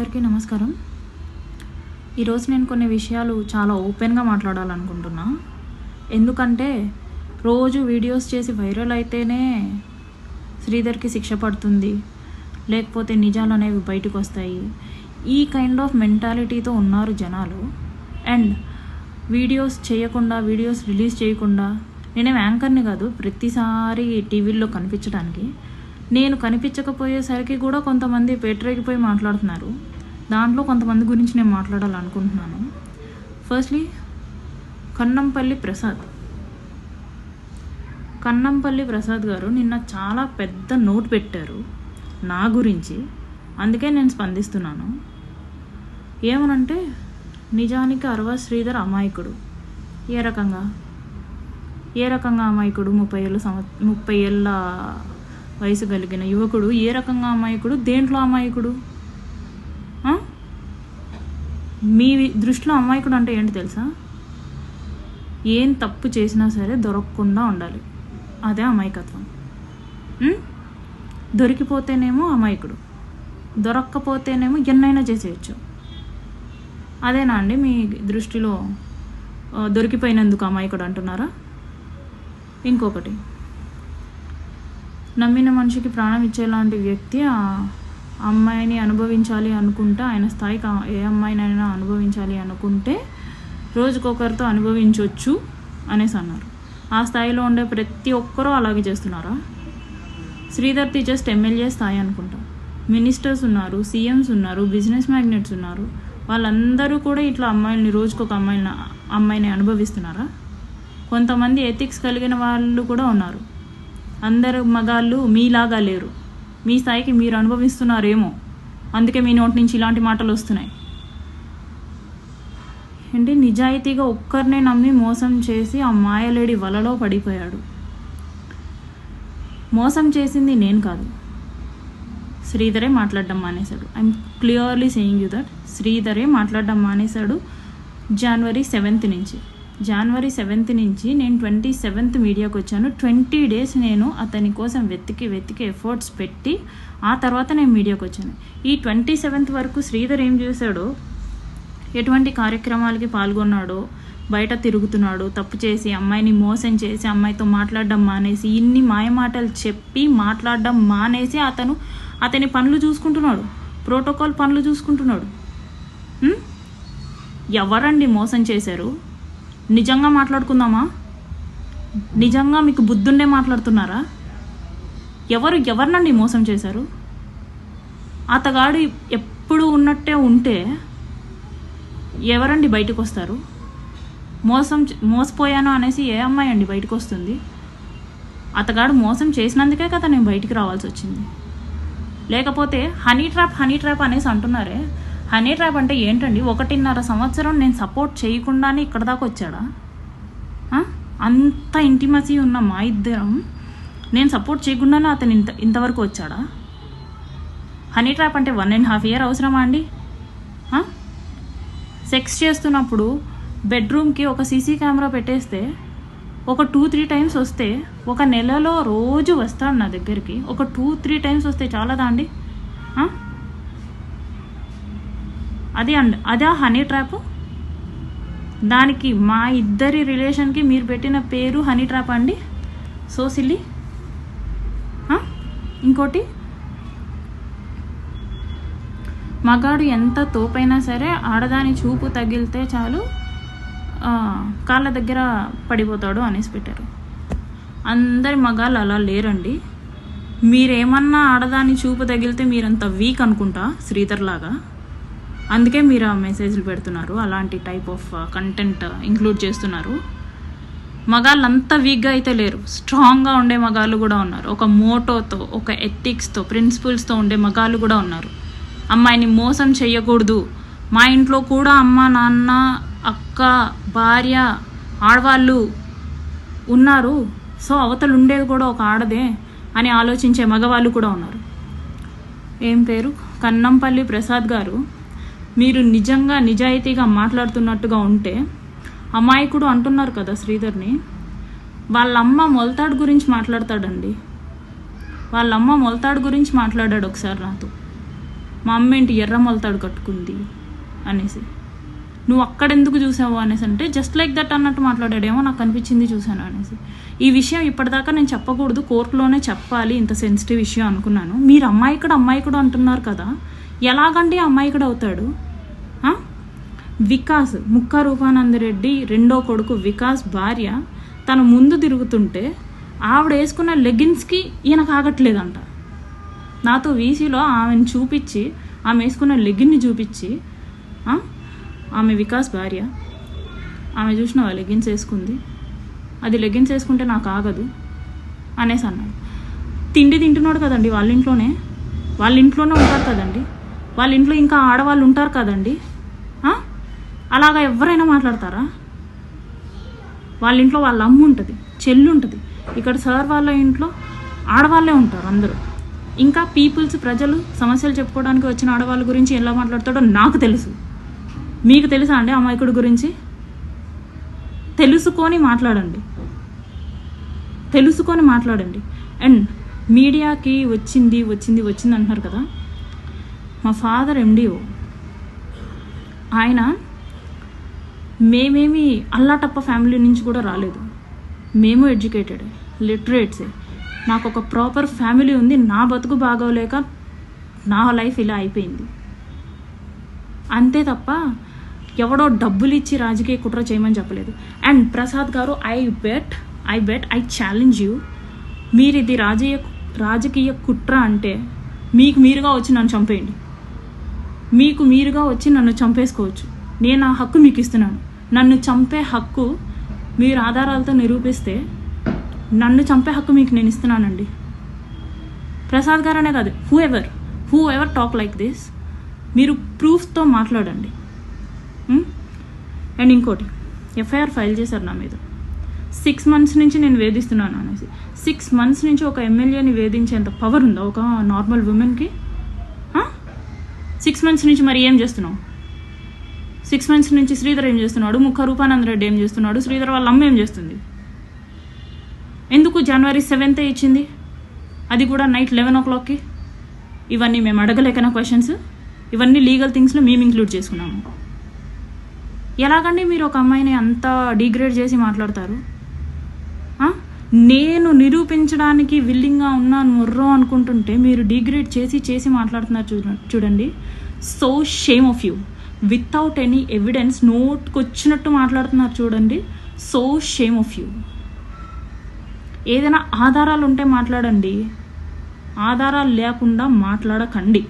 అందరికీ నమస్కారం. ఈరోజు నేను కొన్ని విషయాలు చాలా ఓపెన్గా మాట్లాడాలనుకుంటున్నా. ఎందుకంటే రోజు వీడియోస్ చేసి వైరల్ అయితేనే శ్రీధర్కి శిక్ష పడుతుంది, లేకపోతే నిజాలు అనేవి బయటకు వస్తాయి. ఈ కైండ్ ఆఫ్ మెంటాలిటీతో ఉన్నారు జనాలు. అండ్ వీడియోస్ చేయకుండా, వీడియోస్ రిలీజ్ చేయకుండా, నేనేం యాంకర్ని కాదు ప్రతిసారి టీవీల్లో కనిపించడానికి. నేను కనిపించకపోయేసరికి కూడా కొంతమంది పేటరేగిపోయి మాట్లాడుతున్నారు. దాంట్లో కొంతమంది గురించి నేను మాట్లాడాలనుకుంటున్నాను. ఫస్ట్లీ కన్నంపల్లి ప్రసాద్ గారు నిన్న చాలా పెద్ద నోట్ పెట్టారు నా గురించి. అందుకే నేను స్పందిస్తున్నాను. ఏమనంటే, నిజానికి అరవ శ్రీధర్ అమాయకుడు. ఏ రకంగా అమాయకుడు? 30 ఏళ్ళ వయసు కలిగిన యువకుడు ఏ రకంగా అమాయకుడు? దేంట్లో అమాయకుడు? మీ దృష్టిలో అమాయకుడు అంటే ఏంటి తెలుసా? ఏం తప్పు చేసినా సరే దొరకకుండా ఉండాలి, అదే అమాయకత్వం. దొరికిపోతేనేమో అమాయకుడు, దొరక్కపోతేనేమో ఎన్నైనా చేసేయచ్చు. అదేనా అండి మీ దృష్టిలో? దొరికిపోయినందుకు అమాయకుడు అంటున్నారా? ఇంకొకటి, నమ్మిన మనిషికి ప్రాణం ఇచ్చేలాంటి వ్యక్తి ఆ అమ్మాయిని అనుభవించాలి అనుకుంటే, ఆయన స్థాయికి ఏ అమ్మాయినైనా అనుభవించాలి అనుకుంటే రోజుకొకరితో అనుభవించవచ్చు అనేసి అన్నారు. ఆ స్థాయిలో ఉండే ప్రతి ఒక్కరూ అలాగే చేస్తున్నారా? శ్రీధర్ది జస్ట్ ఎమ్మెల్యే స్థాయి అనుకుంటా. మినిస్టర్స్ ఉన్నారు, సీఎంస్ ఉన్నారు, బిజినెస్ మ్యాగ్నెట్స్ ఉన్నారు. వాళ్ళందరూ కూడా ఇట్లా అమ్మాయిల్ని రోజుకొక అమ్మాయిని అనుభవిస్తున్నారా? కొంతమంది ఎథిక్స్ కలిగిన వాళ్ళు కూడా ఉన్నారు. అందరు మగాళ్ళు మీలాగా లేరు. మీ స్థాయికి మీరు అనుభవిస్తున్నారేమో, అందుకే మీ నోటి నుంచి ఇలాంటి మాటలు వస్తున్నాయి. ఏంటి, నిజాయితీగా ఒక్కరినే నమ్మి మోసం చేసి ఆ మాయలేడి వలలో పడిపోయాడు. మోసం చేసింది నేను కాదు, శ్రీధరే మాట్లాడడం మానేశాడు. I'm clearly saying you that శ్రీధరే మాట్లాడడం మానేశాడు. జనవరి 7th నుంచి నేను 27th మీడియాకి వచ్చాను. 20 days నేను అతని కోసం వెతికి ఎఫర్ట్స్ పెట్టి ఆ తర్వాత నేను మీడియాకి వచ్చాను. ఈ 27th వరకు శ్రీధర్ ఏం చేశాడో, ఎటువంటి కార్యక్రమాలకి పాల్గొన్నాడో, బయట తిరుగుతున్నాడు, తప్పు చేసి అమ్మాయిని మోసం చేసి అమ్మాయితో మాట్లాడడం మానేసి, ఇన్ని మాయమాటలు చెప్పి మాట్లాడడం మానేసి అతని పనులు చూసుకుంటున్నాడు, ప్రోటోకాల్ పనులు చూసుకుంటున్నాడు. ఎవరండి మోసం చేశారు? నిజంగా మాట్లాడుకుందామా? నిజంగా మీకు బుద్ధుండే మాట్లాడుతున్నారా? ఎవరినండి మోసం చేశారు? అతగాడు ఎప్పుడు ఉన్నట్టే ఉంటే ఎవరండి బయటకు వస్తారు? మోసపోయాను అనేసి ఏ అమ్మాయి అండి బయటకు వస్తుంది? అతగాడు మోసం చేసినందుకే కదా నేను బయటికి రావాల్సి వచ్చింది. లేకపోతే హనీ ట్రాప్ అనేసి అంటున్నారే, హనీ ట్రాప్ అంటే ఏంటండి? 1.5 సంవత్సరం నేను సపోర్ట్ చేయకుండానే ఇక్కడ దాకా వచ్చాడా? అంత ఇంటిమసీ ఉన్న మా ఇద్దరం నేను సపోర్ట్ చేయకుండానే అతను ఇంతవరకు వచ్చాడా? హనీ ట్రాప్ అంటే 1.5 year అవసరమా అండి? సెక్స్ చేస్తున్నప్పుడు బెడ్రూమ్కి ఒక సీసీ కెమెరా పెట్టేస్తే ఒక 2-3 times వస్తే, ఒక నెలలో రోజు వస్తాడు నా దగ్గరికి, ఒక 2-3 times వస్తే చాలదా అండి? అదే హనీ ట్రాప్. దానికి మా ఇద్దరి రిలేషన్కి మీరు పెట్టిన పేరు హనీ ట్రాప్ అండి? So silly. ఇంకోటి, మగాడు ఎంత తోపైనా సరే ఆడదాని చూపు తగిలితే చాలు కాళ్ళ దగ్గర పడిపోతాడు అనేసి పెట్టారు. అందరి మగాళ్ళు అలా లేరండి. మీరేమన్నా ఆడదాని చూపు తగిలితే మీరంత వీక్ అనుకుంటా శ్రీధర్ లాగా. అందుకే మీరు ఆ మెసేజ్లు పెడుతున్నారు, అలాంటి టైప్ ఆఫ్ కంటెంట్ ఇంక్లూడ్ చేస్తున్నారు. మగాళ్ళు అంతా వీక్గా అయితే లేరు, స్ట్రాంగ్గా ఉండే మగాళ్ళు కూడా ఉన్నారు. ఒక మోటోతో, ఒక ఎథిక్స్తో, ప్రిన్సిపల్స్తో ఉండే మగాళ్ళు కూడా ఉన్నారు. అమ్మాయిని మోసం చేయకూడదు, మా ఇంట్లో కూడా అమ్మ, నాన్న, అక్క, భార్య, ఆడవాళ్ళు ఉన్నారు, సో అవతలు ఉండేది కూడా ఒక ఆడదే అని ఆలోచించే మగవాళ్ళు కూడా ఉన్నారు. ఏం పేరు, కన్నంపల్లి ప్రసాద్ గారు, మీరు నిజంగా నిజాయితీగా మాట్లాడుతున్నట్టుగా ఉంటే, అమాయకుడు అంటున్నారు కదా శ్రీధర్ని, వాళ్ళమ్మ మొలతాడు గురించి మాట్లాడతాడండి. వాళ్ళమ్మ మొలతాడు గురించి మాట్లాడాడు ఒకసారి నాతో. మా అమ్మ ఏంటి ఎర్ర మొలతాడు కట్టుకుంది అనేసి. నువ్వు అక్కడెందుకు చూసావు అనేసి అంటే జస్ట్ లైక్ దట్ అన్నట్టు మాట్లాడాడేమో, నాకు అనిపించింది చూశాను అనేసి. ఈ విషయం ఇప్పటిదాకా నేను చెప్పకూడదు, కోర్టులోనే చెప్పాలి, ఇంత సెన్సిటివ్ విషయం అనుకున్నాను. మీరు అమ్మాయికుడు అంటున్నారు కదా, ఎలాగండి అమ్మాయికుడు అవుతాడు? వికాస్, ముక్క రూపానందరెడ్డి రెండో కొడుకు వికాస్ భార్య తను ముందు తిరుగుతుంటే ఆవిడ వేసుకున్న లెగిన్స్కి ఈయన కాగట్లేదంట. నాతో వీసీలో ఆమెను చూపించి, ఆమె వేసుకున్న లెగిన్ని చూపించి, ఆమె వికాస్ భార్య, ఆమె చూసిన లెగిన్స్ వేసుకుంది, అది లెగిన్స్ వేసుకుంటే నాకు ఆగదు అనేసి అన్నాడు. తిండి తింటున్నాడు కదండి వాళ్ళ ఇంట్లోనే ఉంటారు కదండి, వాళ్ళ ఇంట్లో ఇంకా ఆడవాళ్ళు ఉంటారు కదండి. అలాగా ఎవరైనా మాట్లాడతారా? వాళ్ళ ఇంట్లో వాళ్ళ అమ్మ ఉంటుంది, చెల్లి ఉంటుంది. ఇక్కడ సార్ వాళ్ళ ఇంట్లో ఆడవాళ్ళే ఉంటారు అందరూ. ఇంకా ప్రజలు సమస్యలు చెప్పుకోవడానికి వచ్చిన ఆడవాళ్ళ గురించి ఎలా మాట్లాడతాడో నాకు తెలుసు. మీకు తెలుసా అండి అమాయకుడి గురించి? తెలుసుకొని మాట్లాడండి. అండ్ మీడియాకి వచ్చింది అంటున్నారు కదా, మా ఫాదర్ MDO. ఆయన మేమేమి అల్లాటప్ప ఫ్యామిలీ నుంచి కూడా రాలేదు, మేము ఎడ్యుకేటెడ్ లిటరేట్సే. నాకు ఒక ప్రాపర్ ఫ్యామిలీ ఉంది. నా బతుకు బాగోలేక నా లైఫ్ ఇలా అయిపోయింది అంతే తప్ప ఎవడో డబ్బులు ఇచ్చి రాజకీయ కుట్ర చేయమని చెప్పలేదు. అండ్ ప్రసాద్ గారు, ఐ ఛాలెంజ్ యూ, మీరు ఇది రాజకీయ కుట్ర అంటే మీకు మీరుగా వచ్చి నన్ను చంపేయండి. మీకు మీరుగా వచ్చి నన్ను చంపేసుకోవచ్చు. నేను ఆ హక్కు మీకు ఇస్తున్నాను. నన్ను చంపే హక్కు మీరు ఆధారాలతో నిరూపిస్తే నన్ను చంపే హక్కు మీకు నేను ఇస్తున్నానండి. ప్రసాద్ గారు అనే కాదు, who ever talk like this, మీరు ప్రూఫ్తో మాట్లాడండి. అండ్ ఇంకోటి, FIR ఫైల్ చేశారు నా మీద. 6 months నుంచి నేను వేధిస్తున్నాను అనేసి. 6 months నుంచి ఒక ఎమ్మెల్యేని వేధించేంత పవర్ ఉందా ఒక నార్మల్ ఉమెన్కి? 6 months నుంచి మరి ఏం చేస్తున్నావు? 6 months నుంచి శ్రీధర్ ఏం చేస్తున్నాడు? ముక్క రూపానందరెడ్డి ఏం చేస్తున్నాడు? శ్రీధర్ వాళ్ళ అమ్మ ఏం చేస్తుంది? ఎందుకు January 7th ఇచ్చింది, అది కూడా నైట్ 11 o'clockకి? ఇవన్నీ మేము అడగలేకనా క్వశ్చన్స్? ఇవన్నీ లీగల్ థింగ్స్లో మేము ఇంక్లూడ్ చేసుకున్నాము. ఎలాగండి మీరు ఒక అమ్మాయిని అంత డిగ్రేడ్ చేసి మాట్లాడతారు? నేను నిరూపించడానికి విల్లింగ్గా ఉన్నాను మొర్రో అనుకుంటుంటే మీరు డిగ్రేడ్ చేసి మాట్లాడుతున్నారు చూడండి. So shame of you. Without any evidence నోట్కొచ్చినట్టు మాట్లాడుతున్నారు చూడండి. So shame of you. ఏదైనా ఆధారాలు ఉంటే మాట్లాడండి, ఆధారాలు లేకుండా మాట్లాడకండి.